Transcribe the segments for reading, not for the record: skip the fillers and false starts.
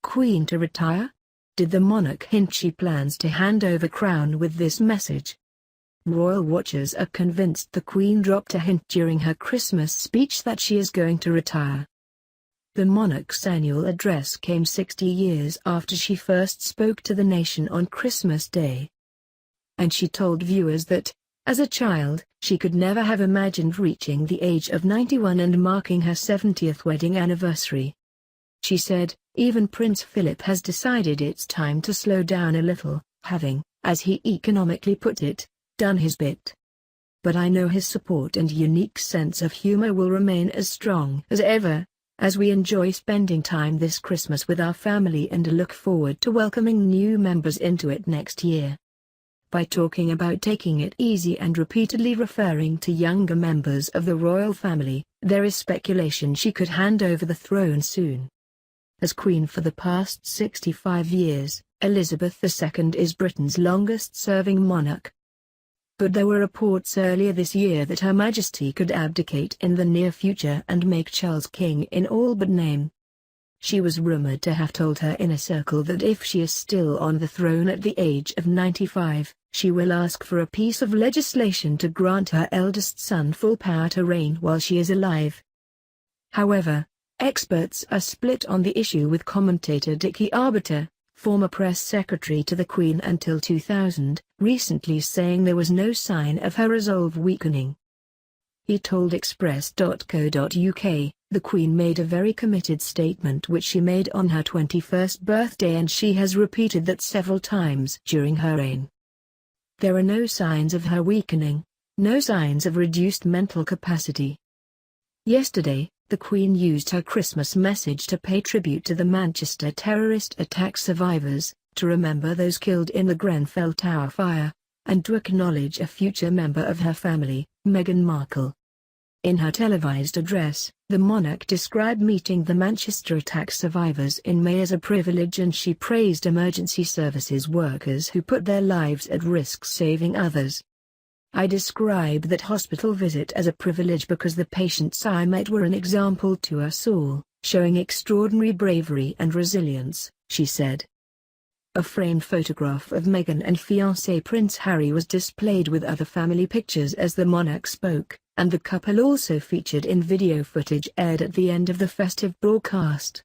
Queen to retire? Did the monarch hint she plans to hand over crown with this message? Royal watchers are convinced the Queen dropped a hint during her Christmas speech that she is going to retire. The monarch's annual address came 60 years after she first spoke to the nation on Christmas Day. And she told viewers that, as a child, she could never have imagined reaching the age of 91 and marking her 70th wedding anniversary. She said, "Even Prince Philip has decided it's time to slow down a little, having, as he economically put it, done his bit. But I know his support and unique sense of humor will remain as strong as ever, as we enjoy spending time this Christmas with our family and look forward to welcoming new members into it next year." By talking about taking it easy and repeatedly referring to younger members of the royal family, there is speculation she could hand over the throne soon. As Queen for the past 65 years, Elizabeth II is Britain's longest-serving monarch. But there were reports earlier this year that Her Majesty could abdicate in the near future and make Charles king in all but name. She was rumored to have told her inner circle that if she is still on the throne at the age of 95, she will ask for a piece of legislation to grant her eldest son full power to reign while she is alive. However, experts are split on the issue, with commentator Dickie Arbiter, former press secretary to the Queen until 2000, recently saying there was no sign of her resolve weakening. He told Express.co.uk, "The Queen made a very committed statement which she made on her 21st birthday, and she has repeated that several times during her reign. There are no signs of her weakening, no signs of reduced mental capacity." Yesterday, the Queen used her Christmas message to pay tribute to the Manchester terrorist attack survivors, to remember those killed in the Grenfell Tower fire, and to acknowledge a future member of her family, Meghan Markle. In her televised address, the monarch described meeting the Manchester attack survivors in May as a privilege, and she praised emergency services workers who put their lives at risk saving others. "I describe that hospital visit as a privilege because the patients I met were an example to us all, showing extraordinary bravery and resilience," she said. A framed photograph of Meghan and fiancé Prince Harry was displayed with other family pictures as the monarch spoke, and the couple also featured in video footage aired at the end of the festive broadcast.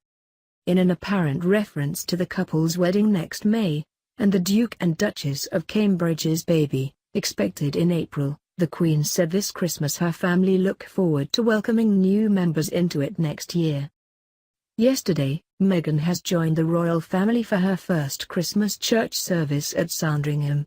In an apparent reference to the couple's wedding next May, and the Duke and Duchess of Cambridge's baby, expected in April, the Queen said this Christmas her family look forward to welcoming new members into it next year. Yesterday, Meghan has joined the royal family for her first Christmas church service at Sandringham.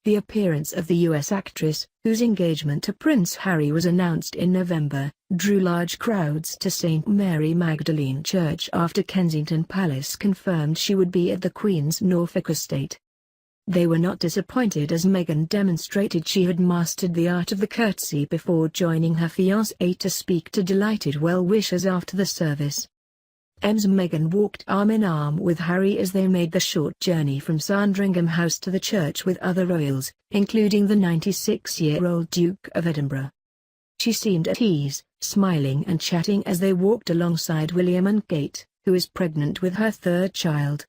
The appearance of the US actress, whose engagement to Prince Harry was announced in November, drew large crowds to St. Mary Magdalene Church after Kensington Palace confirmed she would be at the Queen's Norfolk estate. They were not disappointed as Meghan demonstrated she had mastered the art of the curtsy before joining her fiancé to speak to delighted well-wishers after the service. Meghan walked arm-in-arm with Harry as they made the short journey from Sandringham House to the church with other royals, including the 96-year-old Duke of Edinburgh. She seemed at ease, smiling and chatting as they walked alongside William and Kate, who is pregnant with her third child.